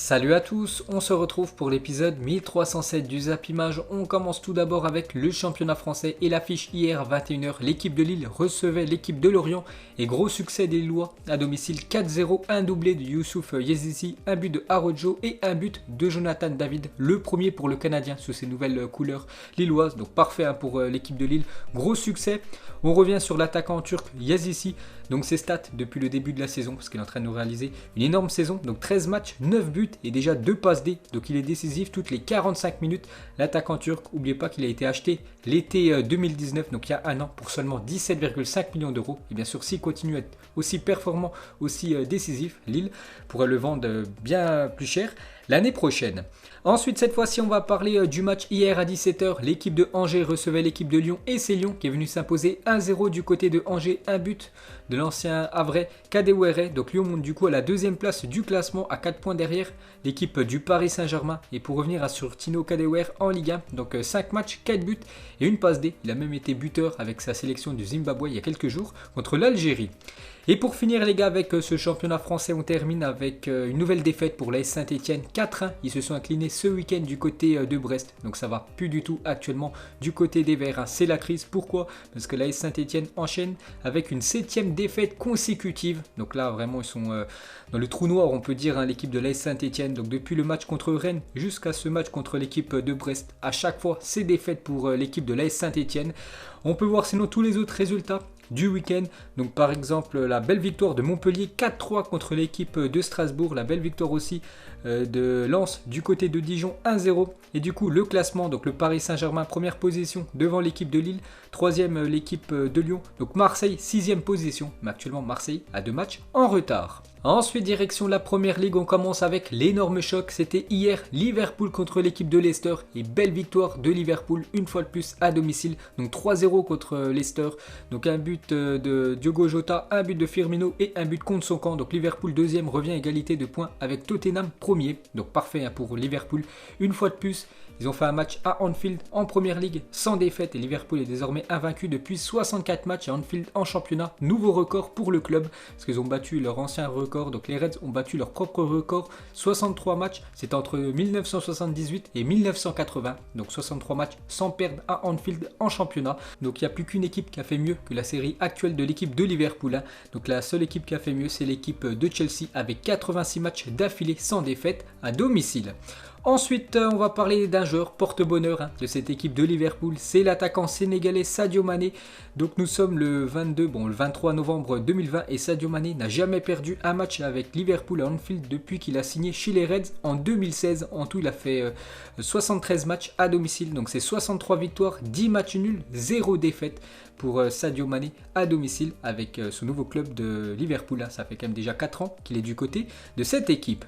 Salut à tous, on se retrouve pour l'épisode 1307 du Zap Image. On commence tout d'abord avec le championnat français et l'affiche hier 21h. L'équipe de Lille recevait l'équipe de Lorient et gros succès des Lillois à domicile 4-0, un doublé de Youssouf Yezizi, un but de Arojo et un but de Jonathan David, le premier pour le Canadien sous ses nouvelles couleurs lilloises, donc parfait pour l'équipe de Lille, gros succès. On revient sur l'attaquant turc Yezizi, donc ses stats depuis le début de la saison, parce qu'il est en train de nous réaliser une énorme saison, donc 13 matchs, 9 buts et déjà 2 passes D, donc il est décisif toutes les 45 minutes. L'attaquant turc, n'oubliez pas qu'il a été acheté l'été 2019, donc il y a un an, pour seulement 17,5 millions d'euros. Et bien sûr, s'il continue à être aussi performant, aussi décisif, Lille pourrait le vendre bien plus cher l'année prochaine. Ensuite, cette fois-ci, on va parler du match hier à 17h. L'équipe de Angers recevait l'équipe de Lyon et c'est Lyon qui est venu s'imposer 1-0 du côté de Angers. Un but de l'ancien Havrais Kadewere. Donc Lyon monte du coup à la deuxième place du classement à 4 points derrière l'équipe du Paris Saint-Germain. Et pour revenir sur Tino Kadewere en Ligue 1, donc 5 matchs, 4 buts et une passe D. Il a même été buteur avec sa sélection du Zimbabwe il y a quelques jours contre l'Algérie. Et pour finir les gars, avec ce championnat français, on termine avec une nouvelle défaite pour l'AS Saint-Etienne, 4-1. Ils se sont inclinés ce week-end du côté de Brest, donc ça va plus du tout actuellement du côté des Verts. C'est la crise, pourquoi? Parce que l'AS Saint-Etienne enchaîne avec une 7e défaite consécutive. Donc là vraiment ils sont dans le trou noir, on peut dire, l'équipe de l'AS Saint-Etienne. Donc depuis le match contre Rennes jusqu'à ce match contre l'équipe de Brest, à chaque fois c'est défaite pour l'équipe de l'AS Saint-Etienne. On peut voir sinon tous les autres résultats du week-end. Donc par exemple la belle victoire de Montpellier 4-3 contre l'équipe de Strasbourg, la belle victoire aussi de Lens du côté de Dijon 1-0. Et du coup le classement, donc le Paris Saint-Germain première position devant l'équipe de Lille, troisième l'équipe de Lyon, donc Marseille 6e position, mais actuellement Marseille a 2 matchs en retard. Ensuite, direction la Première Ligue, on commence avec l'énorme choc. C'était hier Liverpool contre l'équipe de Leicester et belle victoire de Liverpool une fois de plus à domicile. Donc 3-0 contre Leicester. Donc un but de Diogo Jota, un but de Firmino et un but contre son camp. Donc Liverpool deuxième revient à égalité de points avec Tottenham premier. Donc parfait pour Liverpool une fois de plus. Ils ont fait un match à Anfield en Première Ligue sans défaite et Liverpool est désormais invaincu depuis 64 matchs à Anfield en championnat. Nouveau record pour le club parce qu'ils ont battu leur ancien record. Donc les Reds ont battu leur propre record, 63 matchs. C'est entre 1978 et 1980. Donc 63 matchs sans perdre à Anfield en championnat. Donc il n'y a plus qu'une équipe qui a fait mieux que la série actuelle de l'équipe de Liverpool. Donc la seule équipe qui a fait mieux, c'est l'équipe de Chelsea avec 86 matchs d'affilée sans défaite à domicile. Ensuite, on va parler d'un joueur porte-bonheur de cette équipe de Liverpool. C'est l'attaquant sénégalais Sadio Mané. Donc nous sommes le 23 novembre 2020 et Sadio Mané n'a jamais perdu un match avec Liverpool à Anfield depuis qu'il a signé chez les Reds en 2016. En tout, il a fait 73 matchs à domicile. Donc c'est 63 victoires, 10 matchs nuls, 0 défaite pour Sadio Mané à domicile avec ce nouveau club de Liverpool. Ça fait quand même déjà 4 ans qu'il est du côté de cette équipe.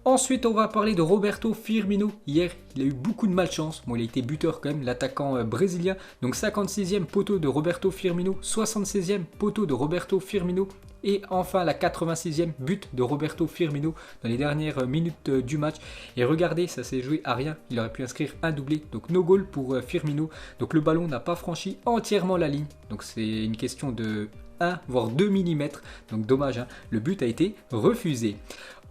Ensuite, on va parler de Roberto Firmino. Hier, il a eu beaucoup de malchance. Bon, il a été buteur quand même, l'attaquant brésilien. Donc 56e poteau de Roberto Firmino, 76e poteau de Roberto Firmino. Et enfin la 86e but de Roberto Firmino dans les dernières minutes du match. Et regardez, ça s'est joué à rien. Il aurait pu inscrire un doublé. Donc no goal pour Firmino. Donc le ballon n'a pas franchi entièrement la ligne. Donc c'est une question de 1 voire 2 mm. Donc dommage, le but a été refusé.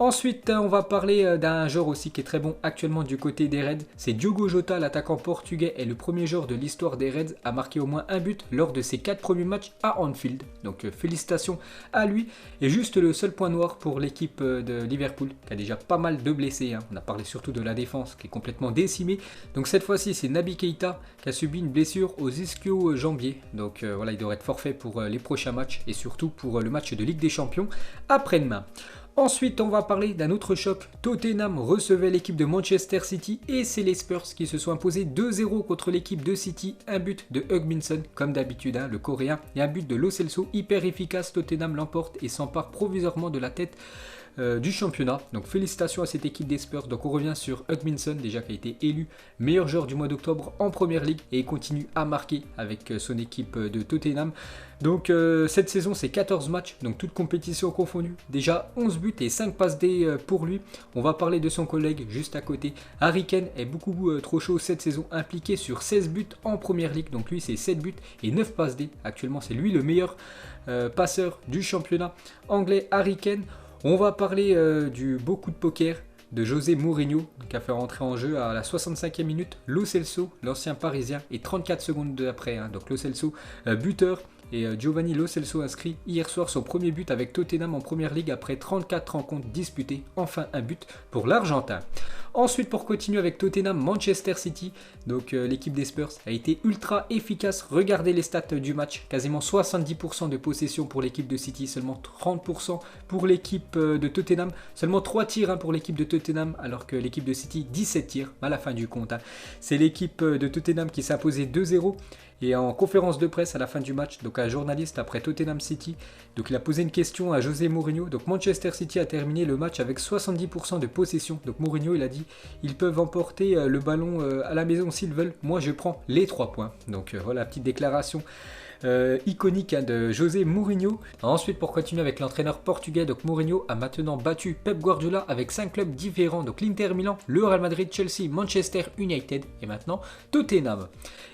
Ensuite, on va parler d'un joueur aussi qui est très bon actuellement du côté des Reds. C'est Diogo Jota, l'attaquant portugais, est le premier joueur de l'histoire des Reds à marquer au moins un but lors de ses 4 premiers matchs à Anfield. Donc félicitations à lui. Et juste le seul point noir pour l'équipe de Liverpool, qui a déjà pas mal de blessés. On a parlé surtout de la défense qui est complètement décimée. Donc cette fois-ci, c'est Naby Keita qui a subi une blessure aux ischio-jambiers. Donc voilà, il devrait être forfait pour les prochains matchs et surtout pour le match de Ligue des Champions après-demain. Ensuite, on va parler d'un autre choc. Tottenham recevait l'équipe de Manchester City et c'est les Spurs qui se sont imposés 2-0 contre l'équipe de City. Un but de Hugminson, comme d'habitude, le coréen, et un but de Lo Celso, hyper efficace. Tottenham l'emporte et s'empare provisoirement de la tête du championnat. Donc félicitations à cette équipe des Spurs. Donc on revient sur Hugminson, déjà qui a été élu meilleur joueur du mois d'octobre en Première Ligue et il continue à marquer avec son équipe de Tottenham. Donc cette saison c'est 14 matchs, donc toutes compétitions confondues. Déjà 11 buts et 5 passes D pour lui. On va parler de son collègue juste à côté. Harry Kane est beaucoup trop chaud cette saison, impliqué sur 16 buts en Première Ligue. Donc lui c'est 7 buts et 9 passes D. Actuellement c'est lui le meilleur passeur du championnat anglais, Harry Kane. On va parler du beau coup de poker de José Mourinho, qui a fait rentrer en jeu à la 65e minute Lo Celso, l'ancien parisien, et 34 secondes après, donc Lo Celso, buteur. Et Giovanni Lo Celso inscrit hier soir son premier but avec Tottenham en Première Ligue après 34 rencontres disputées. Enfin un but pour l'Argentin. Ensuite, pour continuer avec Tottenham, Manchester City, donc l'équipe des Spurs a été ultra efficace. Regardez les stats du match, quasiment 70% de possession pour l'équipe de City, seulement 30% pour l'équipe de Tottenham, seulement 3 tirs pour l'équipe de Tottenham, alors que l'équipe de City, 17 tirs à la fin du compte. C'est l'équipe de Tottenham qui s'est imposée 2-0. Et en conférence de presse à la fin du match, donc un journaliste après Tottenham City, donc il a posé une question à José Mourinho. Donc Manchester City a terminé le match avec 70% de possession. Donc Mourinho il a dit ils peuvent emporter le ballon à la maison s'ils veulent. Moi je prends les 3 points. Donc voilà, petite déclaration iconique de José Mourinho. Ensuite, pour continuer avec l'entraîneur portugais, donc Mourinho a maintenant battu Pep Guardiola avec 5 clubs différents, donc l'Inter Milan, le Real Madrid, Chelsea, Manchester United et maintenant Tottenham.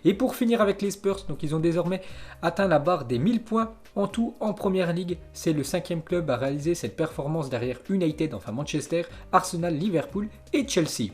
Et pour finir avec les Spurs, donc ils ont désormais atteint la barre des 1000 points en tout en Première Ligue. C'est le 5e club à réaliser cette performance derrière United, enfin Manchester, Arsenal, Liverpool et Chelsea.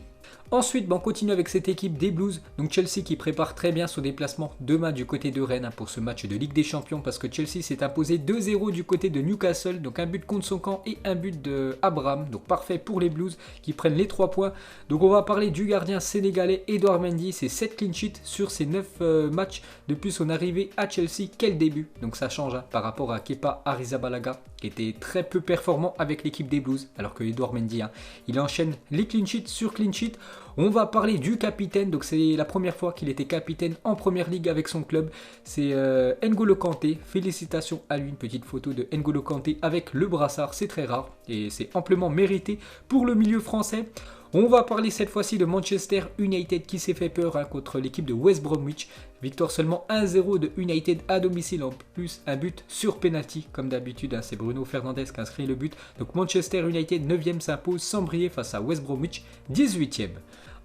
Ensuite, on continue avec cette équipe des Blues, donc Chelsea qui prépare très bien son déplacement demain du côté de Rennes pour ce match de Ligue des Champions, parce que Chelsea s'est imposé 2-0 du côté de Newcastle, donc un but contre son camp et un but de Abraham, donc parfait pour les Blues qui prennent les 3 points. Donc on va parler du gardien sénégalais Edouard Mendy, c'est 7 clean sheets sur ses 9 matchs depuis son arrivée à Chelsea. Quel début, donc ça change par rapport à Kepa Arrizabalaga qui était très peu performant avec l'équipe des Blues, alors que Edouard Mendy, il enchaîne les clean sheets sur clean sheet. On va parler du capitaine, donc c'est la première fois qu'il était capitaine en Première Ligue avec son club, c'est N'Golo Kanté. Félicitations à lui, une petite photo de N'Golo Kanté avec le brassard, c'est très rare et c'est amplement mérité pour le milieu français. On va parler cette fois-ci de Manchester United qui s'est fait peur contre l'équipe de West Bromwich. Victoire seulement 1-0 de United à domicile, en plus un but sur penalty comme d'habitude, c'est Bruno Fernandes qui a inscrit le but. Donc Manchester United 9e s'impose sans briller face à West Bromwich 18e.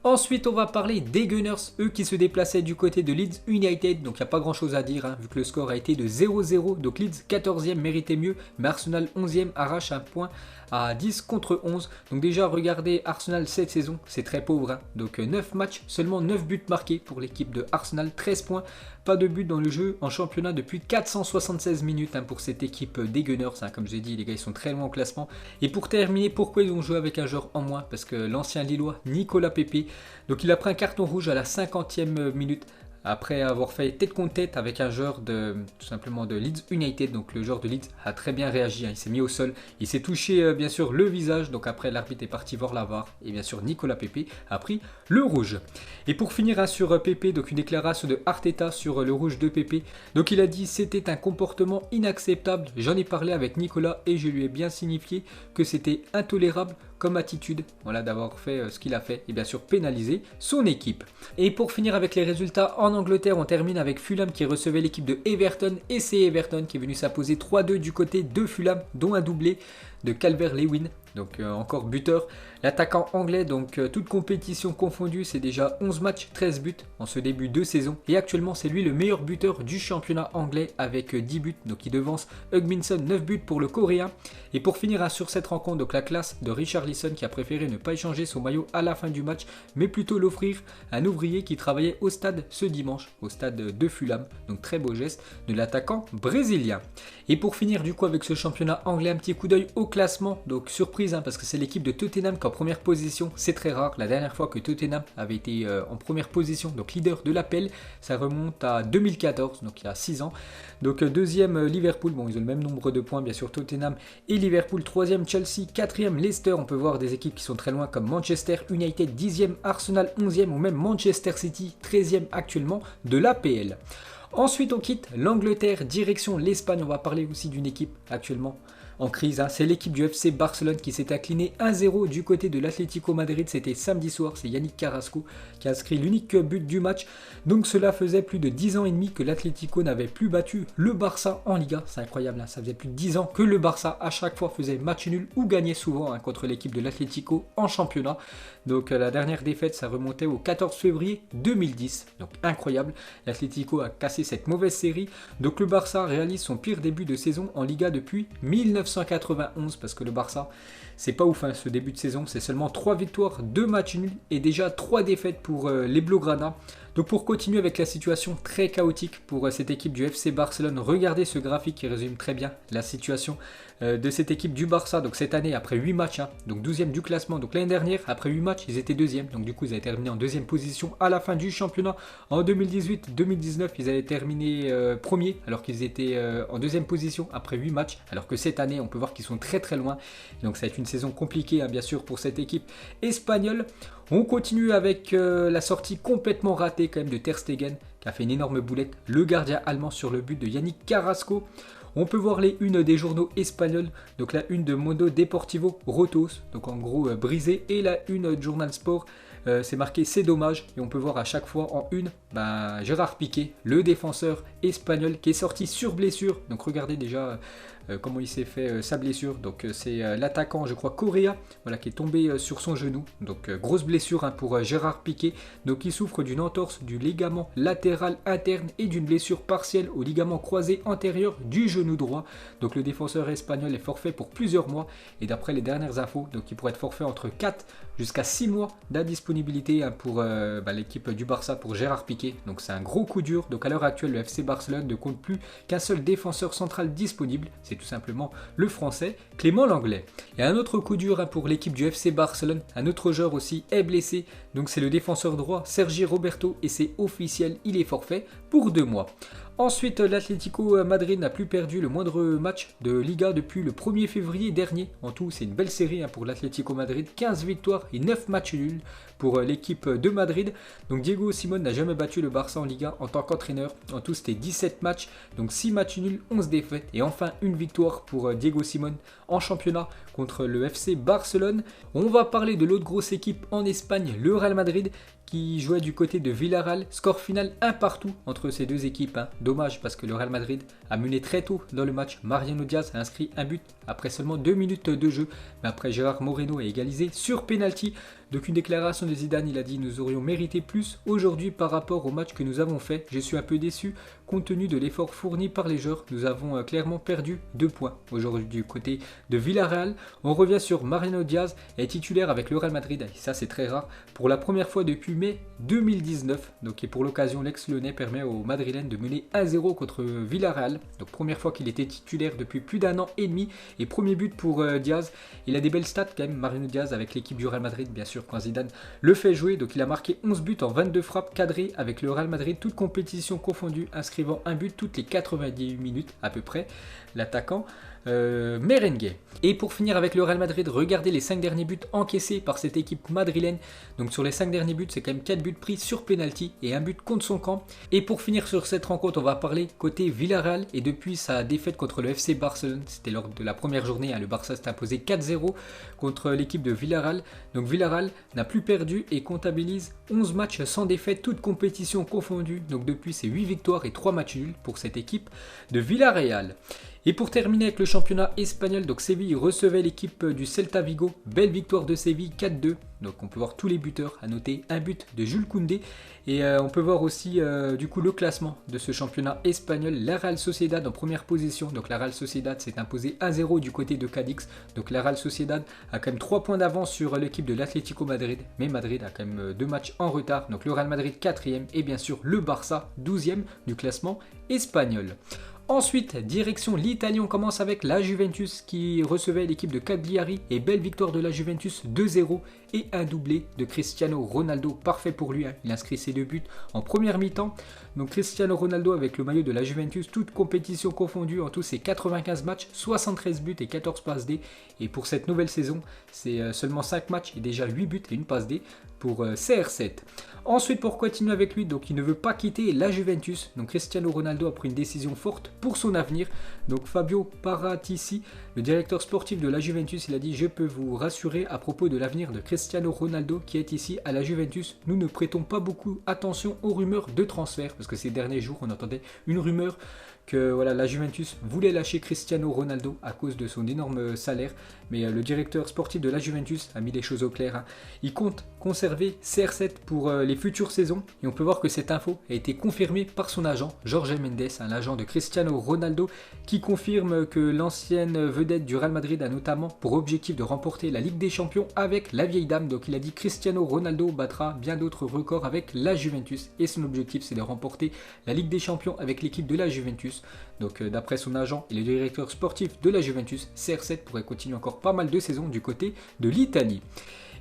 Ensuite, on va parler des Gunners, eux qui se déplaçaient du côté de Leeds United. Donc, il n'y a pas grand chose à dire, vu que le score a été de 0-0. Donc, Leeds 14e méritait mieux, mais Arsenal 11e arrache un point à 10 contre 11. Donc, déjà, regardez Arsenal cette saison, c'est très pauvre. Donc, 9 matchs, seulement 9 buts marqués pour l'équipe de Arsenal, 13 points. Pas de but dans le jeu en championnat depuis 476 minutes pour cette équipe des Gunners. Comme je l'ai dit, les gars, ils sont très loin au classement. Et pour terminer, pourquoi ils ont joué avec un joueur en moins? Parce que l'ancien Lillois, Nicolas Pepe, donc il a pris un carton rouge à la 50e minute. Après avoir fait tête contre tête avec un joueur tout simplement de Leeds United. Donc le joueur de Leeds a très bien réagi, il s'est mis au sol, il s'est touché bien sûr le visage. Donc après l'arbitre est parti voir la VAR et bien sûr Nicolas Pepe a pris le rouge. Et pour finir sur Pepe, donc une déclaration de Arteta sur le rouge de Pepe. Donc il a dit c'était un comportement inacceptable, j'en ai parlé avec Nicolas et je lui ai bien signifié que c'était intolérable comme attitude, voilà, d'avoir fait ce qu'il a fait et bien sûr pénaliser son équipe. Et pour finir avec les résultats en Angleterre, on termine avec Fulham qui recevait l'équipe de Everton et c'est Everton qui est venu s'imposer 3-2 du côté de Fulham, dont un doublé de Calvert-Lewin, donc encore buteur. L'attaquant anglais, donc toute compétition confondue, c'est déjà 11 matchs, 13 buts en ce début de saison. Et actuellement, c'est lui le meilleur buteur du championnat anglais avec 10 buts. Donc il devance Hugminson, 9 buts pour le Coréen. Et pour finir sur cette rencontre, donc la classe de Richarlison qui a préféré ne pas échanger son maillot à la fin du match, mais plutôt l'offrir à un ouvrier qui travaillait au stade ce dimanche, au stade de Fulham. Donc très beau geste de l'attaquant brésilien. Et pour finir du coup avec ce championnat anglais, un petit coup d'œil au classement. Donc surprise parce que c'est l'équipe de Tottenham qui est en première position, c'est très rare. La dernière fois que Tottenham avait été en première position, donc leader de l'appel, ça remonte à 2014, donc il y a 6 ans. Donc deuxième Liverpool, bon ils ont le même nombre de points bien sûr Tottenham et Liverpool, troisième Chelsea, quatrième Leicester, on peut voir des équipes qui sont très loin comme Manchester United, 10e Arsenal, 11e ou même Manchester City, 13e actuellement de l'APL. Ensuite on quitte l'Angleterre, direction l'Espagne, on va parler aussi d'une équipe actuellement en crise, c'est l'équipe du FC Barcelone qui s'est inclinée 1-0 du côté de l'Atlético Madrid, c'était samedi soir, c'est Yannick Carrasco qui a inscrit l'unique but du match, donc cela faisait plus de 10 ans et demi que l'Atlético n'avait plus battu le Barça en Liga, c'est incroyable, ça faisait plus de 10 ans que le Barça à chaque fois faisait match nul ou gagnait souvent contre l'équipe de l'Atlético en championnat, donc la dernière défaite ça remontait au 14 février 2010, donc incroyable, l'Atlético a cassé cette mauvaise série, donc le Barça réalise son pire début de saison en Liga depuis 1991 parce que le Barça c'est pas ouf hein, ce début de saison. C'est seulement 3 victoires, 2 matchs nuls et déjà 3 défaites pour les Blaugrana. Donc pour continuer avec la situation très chaotique pour cette équipe du FC Barcelone, regardez ce graphique qui résume très bien la situation de cette équipe du Barça. Donc cette année, après 8 matchs, hein, donc 12e du classement. Donc l'année dernière, après 8 matchs, ils étaient 2e. Donc du coup, ils avaient terminé en 2e position à la fin du championnat. En 2018-2019, ils avaient terminé premier alors qu'ils étaient en 2e position après 8 matchs. Alors que cette année, on peut voir qu'ils sont très très loin. Donc ça va être une saison compliquée hein, bien sûr pour cette équipe espagnole. On continue avec la sortie complètement ratée quand même de Ter Stegen qui a fait une énorme boulette, le gardien allemand sur le but de Yannick Carrasco. On peut voir les unes des journaux espagnols, donc la une de Mundo Deportivo Rotos, donc en gros brisée, et la une de Journal Sport, c'est marqué c'est dommage, et on peut voir à chaque fois en une Gérard Piqué, le défenseur espagnol qui est sorti sur blessure. Donc regardez déjà comment il s'est fait sa blessure. Donc c'est l'attaquant, je crois, Correa, voilà, qui est tombé sur son genou. Donc grosse blessure hein, pour Gérard Piqué. Donc il souffre d'une entorse du ligament latéral interne et d'une blessure partielle au ligament croisé antérieur du genou droit. Donc le défenseur espagnol est forfait pour plusieurs mois. Et d'après les dernières infos, donc il pourrait être forfait entre 4 jusqu'à 6 mois d'indisponibilité hein, pour l'équipe du Barça, pour Gérard Piqué. Donc c'est un gros coup dur. Donc à l'heure actuelle, le FC Barcelone ne compte plus qu'un seul défenseur central disponible. C'est tout simplement le français Clément Lenglet. Et un autre coup dur hein, pour l'équipe du FC Barcelone. Un autre joueur aussi est blessé. Donc c'est le défenseur droit Sergi Roberto et c'est officiel, il est forfait pour 2 mois. Ensuite, l'Atlético Madrid n'a plus perdu le moindre match de Liga depuis le 1er février dernier. En tout, c'est une belle série hein, pour l'Atlético Madrid. 15 victoires et 9 matchs nuls pour l'équipe de Madrid. Donc Diego Simone n'a jamais battu le Barça en Liga en tant qu'entraîneur. En tout, c'était 17 matchs, donc 6 matchs nuls, 11 défaites. Et enfin, une victoire pour Diego Simone en championnat contre le FC Barcelone. On va parler de l'autre grosse équipe en Espagne, le Real Madrid, qui jouait du côté de Villarreal. Score final 1 partout entre ces deux équipes. Hein. Dommage parce que le Real Madrid a mené très tôt dans le match. Mariano Diaz a inscrit un but après seulement 2 minutes de jeu. Mais après, Gérard Moreno a égalisé sur penalty. Donc une déclaration de Zidane, il a dit: nous aurions mérité plus aujourd'hui par rapport au match que nous avons fait. Je suis un peu déçu compte tenu de l'effort fourni par les joueurs. Nous avons clairement perdu 2 points. Aujourd'hui du côté de Villarreal, on revient sur Mariano Diaz, est titulaire avec le Real Madrid. Et ça c'est très rare. Pour la première fois depuis mai 2019. Donc et pour l'occasion, l'ex-Lyonnais permet aux Madrilènes de mener 1-0 contre Villarreal. Donc première fois qu'il était titulaire depuis plus d'1 an et demi. Et premier but pour Diaz. Il a des belles stats quand même, Mariano Diaz, avec l'équipe du Real Madrid, bien sûr, quand Zidane le fait jouer. Donc il a marqué 11 buts en 22 frappes cadrées avec le Real Madrid, toutes compétitions confondues, inscrivant un but toutes les 90 minutes à peu près, l'attaquant merengue. Et pour finir avec le Real Madrid, regardez les 5 derniers buts encaissés par cette équipe madrilène. Donc sur les 5 derniers buts, c'est quand même 4 buts pris sur penalty et un but contre son camp. Et pour finir sur cette rencontre, on va parler côté Villarreal et depuis sa défaite contre le FC Barcelone. C'était lors de la première journée, hein, le Barça s'est imposé 4-0 contre l'équipe de Villarreal. Donc Villarreal n'a plus perdu et comptabilise 11 matchs sans défaite, toutes compétitions confondues. Donc depuis, c'est 8 victoires et 3 matchs nuls pour cette équipe de Villarreal. Et pour terminer avec le championnat espagnol, donc Séville recevait l'équipe du Celta Vigo. Belle victoire de Séville, 4-2. Donc on peut voir tous les buteurs, à noter un but de Jules Koundé. Et on peut voir aussi du coup le classement de ce championnat espagnol. La Real Sociedad en première position. Donc la Real Sociedad s'est imposée 1-0 du côté de Cadix. Donc la Real Sociedad a quand même 3 points d'avance sur l'équipe de l'Atlético Madrid. Mais Madrid a quand même 2 matchs en retard. Donc le Real Madrid 4e et bien sûr le Barça 12e du classement espagnol. Ensuite, direction l'Italie, on commence avec la Juventus qui recevait l'équipe de Cagliari et belle victoire de la Juventus 2-0 et un doublé de Cristiano Ronaldo, parfait pour lui, hein. Il inscrit ses 2 buts en première mi-temps. Donc Cristiano Ronaldo avec le maillot de la Juventus, toutes compétitions confondues, en tout c'est 95 matchs, 73 buts et 14 passes D. Et pour cette nouvelle saison, c'est seulement 5 matchs et déjà 8 buts et une passe D pour CR7. Ensuite, pour continuer avec lui, donc il ne veut pas quitter la Juventus. Donc Cristiano Ronaldo a pris une décision forte pour son avenir. Donc Fabio Paratici, le directeur sportif de la Juventus, il a dit: je peux vous rassurer à propos de l'avenir de Cristiano Ronaldo qui est ici à la Juventus. Nous ne prêtons pas beaucoup attention aux rumeurs de transfert parce que ces derniers jours on entendait une rumeur que voilà, la Juventus voulait lâcher Cristiano Ronaldo à cause de son énorme salaire, mais le directeur sportif de la Juventus a mis les choses au clair, hein. Il compte conserver CR7 pour les futures saisons, et on peut voir que cette info a été confirmée par son agent, Jorge Mendes, l'agent de Cristiano Ronaldo, qui confirme que l'ancienne vedette du Real Madrid a notamment pour objectif de remporter la Ligue des Champions avec la vieille dame. Donc il a dit Cristiano Ronaldo battra bien d'autres records avec la Juventus, et son objectif c'est de remporter la Ligue des Champions avec l'équipe de la Juventus. Donc d'après son agent et le directeur sportif de la Juventus, CR7 pourrait continuer encore pas mal de saisons du côté de l'Italie.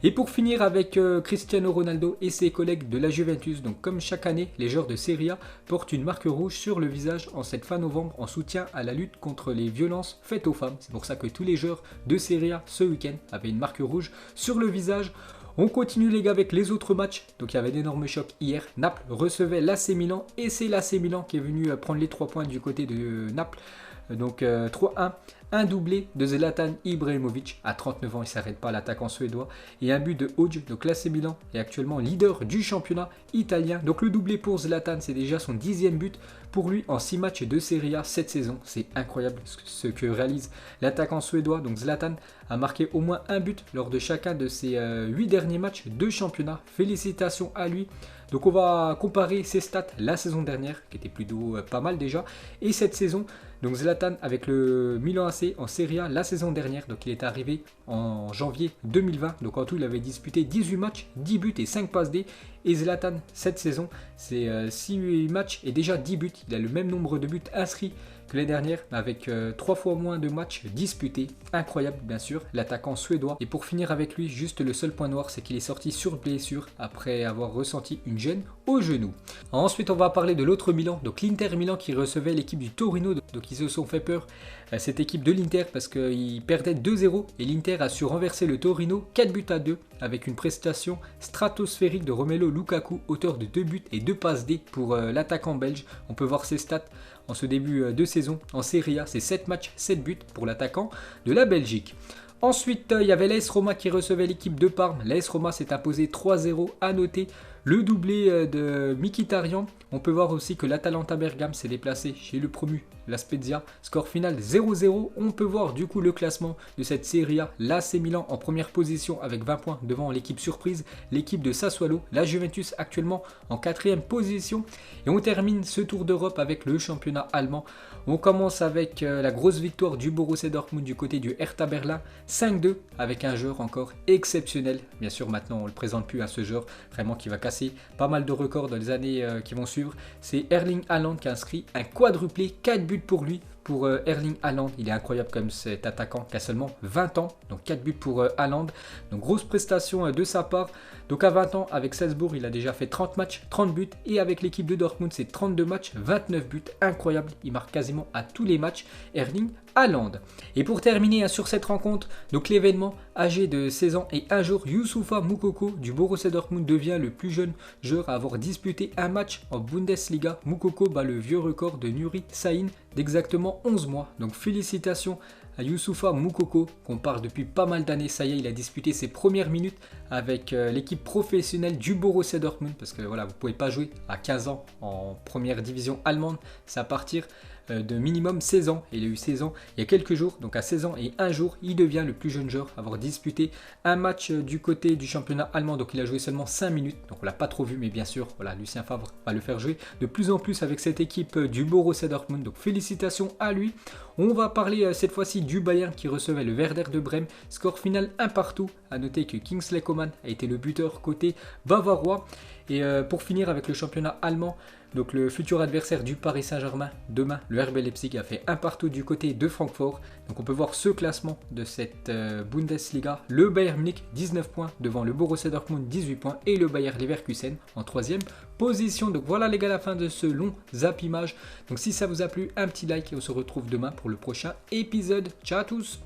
Et pour finir avec Cristiano Ronaldo et ses collègues de la Juventus, donc comme chaque année, les joueurs de Serie A portent une marque rouge sur le visage en cette fin novembre en soutien à la lutte contre les violences faites aux femmes. C'est pour ça que tous les joueurs de Serie A ce week-end avaient une marque rouge sur le visage. On continue les gars avec les autres matchs. Donc il y avait d'énormes chocs hier. Naples recevait l'AC Milan et c'est l'AC Milan qui est venu prendre les 3 points du côté de Naples. Donc 3-1, un doublé de Zlatan Ibrahimovic, à 39 ans il ne s'arrête pas, l'attaquant suédois, et un but de Hodge. Donc l'AC Milan est actuellement leader du championnat italien. Donc le doublé pour Zlatan, c'est déjà son 10e but pour lui en 6 matchs de Serie A cette saison. C'est incroyable ce que réalise l'attaquant suédois. Donc Zlatan a marqué au moins un but lors de chacun de ses 8 derniers matchs de championnat. Félicitations à lui. Donc on va comparer ses stats la saison dernière, qui était plutôt pas mal déjà, et cette saison. Donc Zlatan avec le Milan AC en Serie A la saison dernière, donc il est arrivé en janvier 2020. Donc en tout il avait disputé 18 matchs, 10 buts et 5 passes D. Et Zlatan cette saison c'est 6 matchs et déjà 10 buts. Il a le même nombre de buts inscrits que l'année dernière, mais avec 3 fois moins de matchs disputés. Incroyable bien sûr, l'attaquant suédois. Et pour finir avec lui, juste le seul point noir, c'est qu'il est sorti sur blessure après avoir ressenti une gêne au genou. Ensuite on va parler de l'autre Milan, donc l'Inter Milan qui recevait l'équipe du Torino. Donc ils se sont fait peur, cette équipe de l'Inter, parce qu'ils perdaient 2-0 et l'Inter a su renverser le Torino 4-2 avec une prestation stratosphérique de Romelu Lukaku, auteur de 2 buts et 2 passes D pour l'attaquant belge. On peut voir ses stats en ce début de saison en Serie A, c'est 7 matchs, 7 buts pour l'attaquant de la Belgique. Ensuite, il y avait l'AS Roma qui recevait l'équipe de Parme. L'AS Roma s'est imposé 3-0, à noter le doublé de Mkhitaryan. On peut voir aussi que l'Atalanta Bergame s'est déplacé chez le promu, la Spezia. Score final 0-0. On peut voir du coup le classement de cette Serie A. L'AC Milan en première position avec 20 points devant l'équipe surprise, l'équipe de Sassuolo. La Juventus actuellement en 4e position. Et on termine ce tour d'Europe avec le championnat allemand. On commence avec la grosse victoire du Borussia Dortmund du côté du Hertha Berlin. 5-2 avec un joueur encore exceptionnel. Bien sûr maintenant on ne le présente plus à ce joueur vraiment qui va casser pas mal de records dans les années qui vont suivre. C'est Erling Haaland qui a inscrit un quadruplé, 4 buts pour lui. Pour Erling Haaland, il est incroyable comme cet attaquant qui a seulement 20 ans, donc 4 buts pour Haaland, donc grosse prestation de sa part. Donc à 20 ans avec Salzbourg, il a déjà fait 30 matchs, 30 buts, et avec l'équipe de Dortmund c'est 32 matchs, 29 buts, incroyable, il marque quasiment à tous les matchs, Erling Haaland. Et pour terminer sur cette rencontre, donc l'événement, âgé de 16 ans et 1 jour, Youssoufa Moukoko du Borussia Dortmund devient le plus jeune joueur à avoir disputé un match en Bundesliga. Moukoko bat le vieux record de Nuri Sahin d'exactement 11 mois. Donc félicitations à Youssoufa Moukoko, qu'on parle depuis pas mal d'années. Ça y est, il a disputé ses premières minutes avec l'équipe professionnelle du Borussia Dortmund, parce que voilà, vous ne pouvez pas jouer à 15 ans en première division allemande, c'est à partir de minimum 16 ans. Et il a eu 16 ans il y a quelques jours, donc à 16 ans et 1 jour, il devient le plus jeune joueur à avoir disputé un match du côté du championnat allemand. Donc il a joué seulement 5 minutes, donc on l'a pas trop vu, mais bien sûr, voilà, Lucien Favre va le faire jouer de plus en plus avec cette équipe du Borussia Dortmund. Donc félicitations à lui. On va parler cette fois-ci du Bayern qui recevait le Werder de Brême. Score final 1 partout. À noter que Kingsley Coman a été le buteur côté bavarois. Et pour finir avec le championnat allemand, donc le futur adversaire du Paris Saint-Germain demain, le RB Leipzig, a fait 1 partout du côté de Francfort. Donc on peut voir ce classement de cette Bundesliga. Le Bayern Munich 19 points devant le Borussia Dortmund 18 points et le Bayer Leverkusen en 3e position. Donc voilà les gars, la fin de ce long Zap Image. Donc si ça vous a plu, un petit like et on se retrouve demain pour le prochain épisode. Ciao à tous.